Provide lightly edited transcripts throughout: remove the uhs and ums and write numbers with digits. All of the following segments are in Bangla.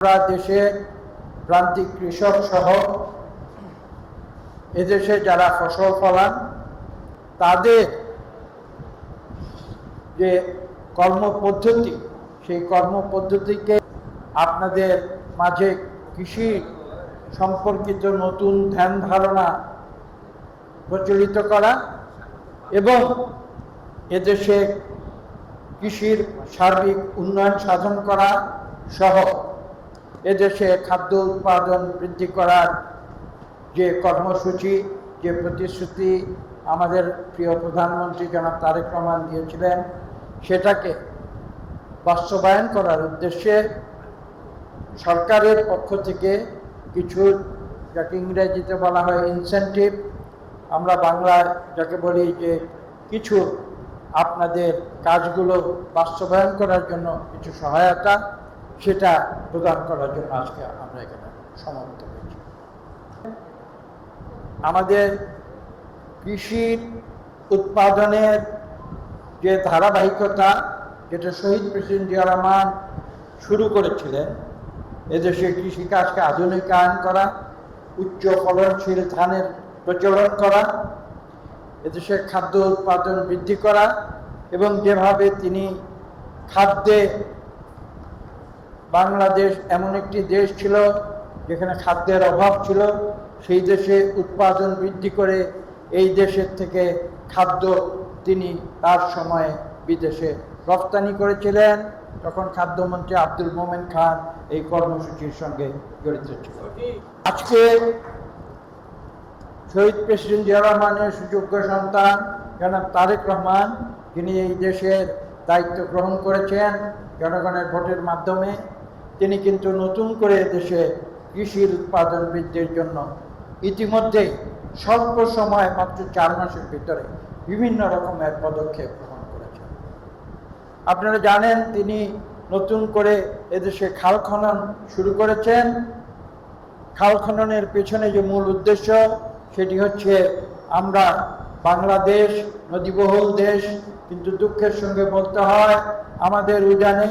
আমরা দেশের প্রান্তিক কৃষক সহ এদেশে যারা ফসল ফলান তাদের যে কর্মপদ্ধতি, সেই কর্মপদ্ধতিকে আপনাদের মাঝে কৃষি সম্পর্কিত নতুন ধ্যান ধারণা প্রচলিত করা এবং এদেশে কৃষির সার্বিক উন্নয়ন সাধন করা সহ এদেশে খাদ্য উৎপাদন বৃদ্ধি করার যে কর্মসূচি, যে প্রতিশ্রুতি আমাদের প্রিয় প্রধানমন্ত্রী জনাব তারেক রহমান দিয়েছিলেন, সেটাকে বাস্তবায়ন করার উদ্দেশ্যে সরকারের পক্ষ থেকে কিছু, যাকে ইংরেজিতে বলা হয় ইনসেন্টিভ, আমরা বাংলায় যাকে বলি যে কিছু আপনাদের কাজগুলো বাস্তবায়ন করার জন্য কিছু সহায়তা, সেটা প্রদান করার জন্য আজকে আমরা এখানে সমবেত হয়েছি। আমাদের কৃষির উৎপাদনের যে ধারাবাহিকতা, যেটা শহীদ প্রেসিডেন্ট জিয়া রহমান শুরু করেছিলেন, এদেশে কৃষিকাজকে আধুনিকায়ন করা, উচ্চ ফলনশীল ধানের প্রচলন করা, এদেশে খাদ্য উৎপাদন বৃদ্ধি করা এবং যেভাবে তিনি খাদ্যে, বাংলাদেশ এমন একটি দেশ ছিল যেখানে খাদ্যের অভাব ছিল, সেই দেশে উৎপাদন বৃদ্ধি করে এই দেশের থেকে খাদ্য তিনি তার সময়ে বিদেশে রপ্তানি করেছিলেন। তখন খাদ্যমন্ত্রী আব্দুল মোমেন খান এই কর্মসূচির সঙ্গে জড়িত ছিল। আজকে শহীদ প্রেসিডেন্ট জিয়া রহমানের সুযোগ্য সন্তান জনাব তারেক রহমান, যিনি এই দেশের দায়িত্ব গ্রহণ করেছেন জনগণের ভোটের মাধ্যমে, তিনি কিন্তু নতুন করে দেশে কৃষির উৎপাদন বৃদ্ধির জন্য ইতিমধ্যেই স্বল্প সময়, মাত্র 4 মাসের ভিতরে বিভিন্ন রকমের পদক্ষেপ গ্রহণ করেছেন। আপনারা জানেন তিনি নতুন করে এদেশে খাল খনন শুরু করেছেন। খাল খননের পেছনে যে মূল উদ্দেশ্য, সেটি হচ্ছে আমরা বাংলাদেশ নদীবহুল দেশ, কিন্তু দুঃখের সঙ্গে বলতে হয় আমাদের উজানে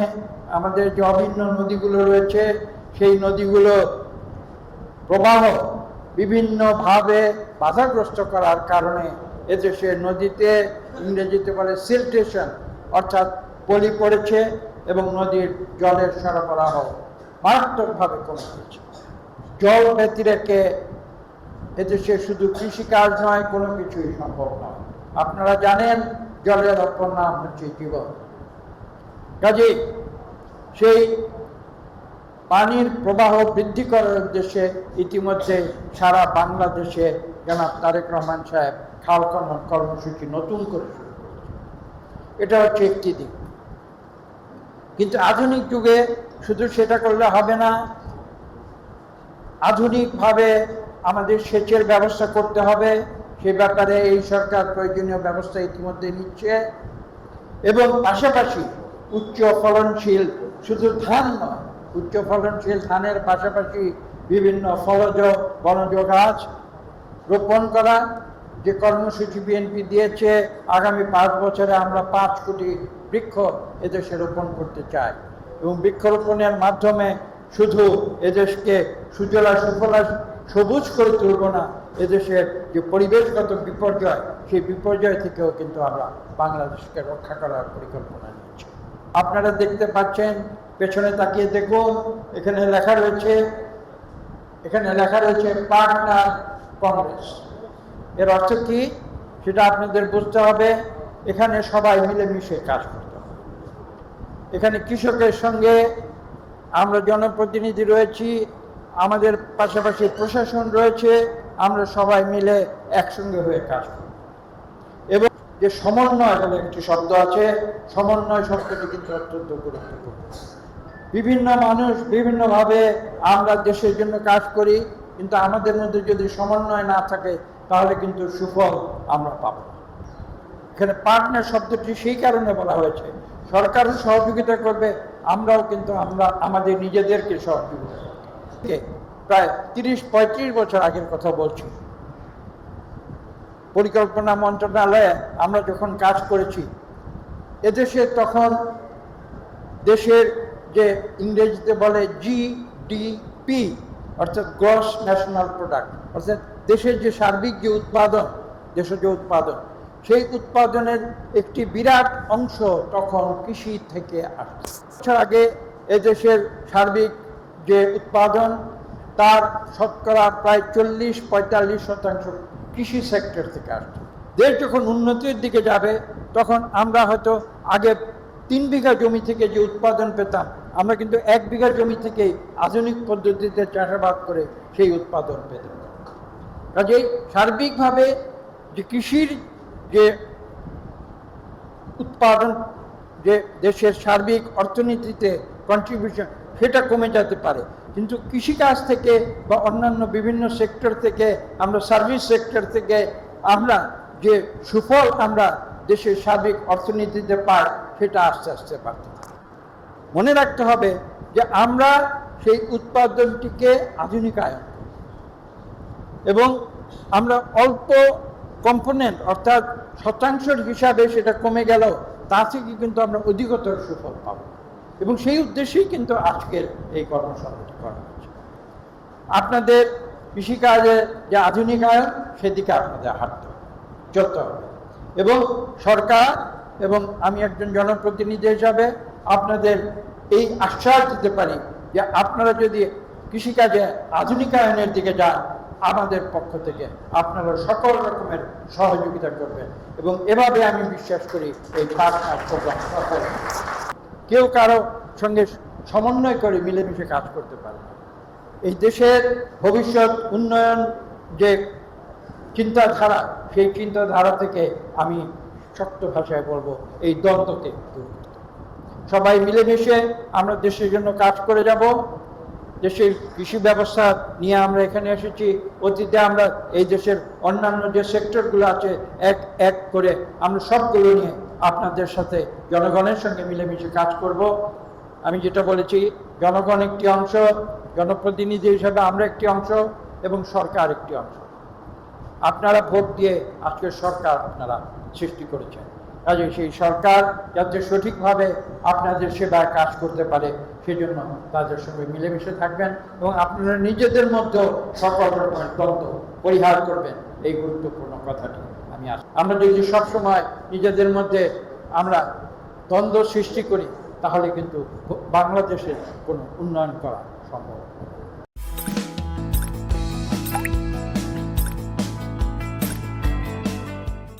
আমাদের যে অভিন্ন নদীগুলো রয়েছে, সেই নদীগুলো প্রবাহ বিভিন্নভাবে বাধাগ্রস্ত করার কারণে এদেশের নদীতে, ইংরেজিতে বলে সিলটেশন, অর্থাৎ পলি পড়েছে এবং নদীর জলের সরবরাহ মারাত্মকভাবে কমে গেছে। জল ব্যতিরেকে এদেশে শুধু কৃষিকাজ নয়, কোনো কিছুই সম্ভব নয়। আপনারা জানেন জলের অপর নাম হচ্ছে জীবন। কাজেই সেই পানির প্রবাহ বৃদ্ধি করার উদ্দেশ্যে ইতিমধ্যে সারা বাংলাদেশে জনাব তারেক রহমান সাহেব খাল খনন কর্মসূচি নতুন করে শুরু করেছে। এটা হচ্ছে একটি দিক। কিন্তু আধুনিক যুগে শুধু সেটা করলে হবে না, আধুনিকভাবে আমাদের সেচের ব্যবস্থা করতে হবে। সে ব্যাপারে এই সরকার প্রয়োজনীয় ব্যবস্থা ইতিমধ্যে নিচ্ছে এবং পাশাপাশি উচ্চ ফলনশীল, শুধু ধান নয়, উচ্চ ফলনশীল ধানের পাশাপাশি বিভিন্ন ফলজ বনজ গাছ রোপণ করা, যে কর্মসূচি বিএনপি দিয়েছে। আগামী 5 বছরে আমরা 5 কোটি বৃক্ষ এদেশে রোপণ করতে চাই এবং বৃক্ষরোপণের মাধ্যমে শুধু এদেশকে সুজলা সুফলা সবুজ করে তুলব না, এদেশের যে পরিবেশগত বিপর্যয়, সেই বিপর্যয় থেকেও কিন্তু আমরা বাংলাদেশকে রক্ষা করার পরিকল্পনা নিয়েছি। আপনারা দেখতে পাচ্ছেন, পেছনে তাকিয়ে দেখুন, এখানে লেখা রয়েছে পার্টনার কংগ্রেস। এর অর্থ কি সেটা আপনাদের বুঝতে হবে। এখানে সবাই মিলেমিশে কাজ করতে হবে। এখানে কৃষকের সঙ্গে আমরা জনপ্রতিনিধি রয়েছি, আমাদের পাশাপাশি প্রশাসন রয়েছে, আমরা সবাই মিলে একসঙ্গে হয়ে কাজ করি। এবং যে সমন্বয় বলে একটি শব্দ আছে, সমন্বয় শব্দটি কিন্তু অত্যন্ত গুরুত্বপূর্ণ। বিভিন্ন মানুষ বিভিন্নভাবে আমরা দেশের জন্য কাজ করি, কিন্তু আমাদের মধ্যে যদি সমন্বয় না থাকে তাহলে কিন্তু সুফল আমরা পাব না। এখানে পার্টনার শব্দটি সেই কারণে বলা হয়েছে, সরকারও সহযোগিতা করবে, আমরাও কিন্তু আমাদের নিজেদেরকে সহযোগিতা করব। প্রায় 30-35 বছর আগের কথা বলছি, পরিকল্পনা মন্ত্রণালয়ে আমরা যখন কাজ করেছি, এদেশে তখন দেশের যে ইংরেজিতে বলে জিডিপি অর্থাৎ গ্রস ন্যাশনাল প্রোডাক্ট, অর্থাৎ দেশের যে সার্বিক যে উৎপাদন, দেশের যে উৎপাদন, সেই উৎপাদনের একটি বিরাট অংশ তখন কৃষি থেকে আসছে। বছর আগে এদেশের সার্বিক যে উৎপাদন তার শতকরা প্রায় 40-45% কৃষি সেক্টর থেকে আসছে। দেশ যখন উন্নতির দিকে যাবে তখন আমরা হয়তো আগে 3 বিঘা জমি থেকে যে উৎপাদন পেতাম, আমরা কিন্তু 1 বিঘা জমি থেকেই আধুনিক পদ্ধতিতে চাষাবাদ করে সেই উৎপাদন পেতাম। কাজেই সার্বিকভাবে যে কৃষির যে উৎপাদন, যে দেশের সার্বিক অর্থনীতিতে কন্ট্রিবিউশন, সেটা কমে যেতে পারে, কিন্তু কৃষিকাজ থেকে বা অন্যান্য বিভিন্ন সেক্টর থেকে, আমরা সার্ভিস সেক্টর থেকে আমরা যে সুফল আমরা দেশের সার্বিক অর্থনীতিতে পাই, সেটা আস্তে আস্তে বাড়তে থাকে। মনে রাখতে হবে যে আমরা সেই উৎপাদনটিকে আধুনিকায়ন এবং আমরা অল্প কম্পোনেন্ট অর্থাৎ শতাংশের হিসাবে সেটা কমে গেল, তা থেকে কিন্তু আমরা অধিকতর সুফল পাব, এবং সেই উদ্দেশ্যেই কিন্তু আজকের এই কর্মশালাটি করা হচ্ছে। আপনাদের কৃষিকাজের যে আধুনিকায়ন, সেদিকে আপনাদের হাঁটতে হবে, চলতে হবে, এবং সরকার এবং আমি একজন জনপ্রতিনিধি হিসাবে আপনাদের এই আশ্বাস দিতে পারি যে আপনারা যদি কৃষিকাজে আধুনিকায়নের দিকে যান, আমাদের পক্ষ থেকে আপনারা সকল রকমের সহযোগিতা করবেন, এবং এভাবে আমি বিশ্বাস করি এই পার্টনার প্রোগ্রাম সফল। কেউ কারো সঙ্গে সমন্বয় করে মিলেমিশে কাজ করতে পারে। এই দেশের ভবিষ্যৎ উন্নয়ন যে চিন্তাধারা, সেই চিন্তাধারা থেকে আমি শক্ত ভাষায় বলবো, এই দ্বন্দ্বকে দূর করতে। সবাই মিলেমিশে আমরা দেশের জন্য কাজ করে যাব। দেশের কৃষি ব্যবস্থা নিয়ে আমরা এখানে এসেছি, অতীতে আমরা এই দেশের অন্যান্য যে সেক্টরগুলো আছে এক এক করে আমরা সবগুলো নিয়ে আপনাদের সাথে জনগণের সঙ্গে মিলেমিশে কাজ করব। আমি যেটা বলেছি, জনগণ একটি অংশ, জনপ্রতিনিধি হিসাবে আমরা একটি অংশ, এবং সরকার একটি অংশ। আপনারা ভোট দিয়ে আজকের সরকার আপনারা সৃষ্টি করেছেন, কাজে সেই সরকার যাতে সঠিকভাবে আপনাদের সেবায় কাজ করতে পারে, সেজন্য তাদের সঙ্গে মিলেমিশে থাকবেন, এবং আপনারা নিজেদের মধ্যেও সকল রকমের দ্বন্দ্ব পরিহার করবেন, এই গুরুত্বপূর্ণ কথাটি আমি আমরা যদি সবসময় নিজেদের মধ্যে আমরা দ্বন্দ্ব সৃষ্টি করি, তাহলে কিন্তু বাংলাদেশের কোনো উন্নয়ন করা সম্ভব।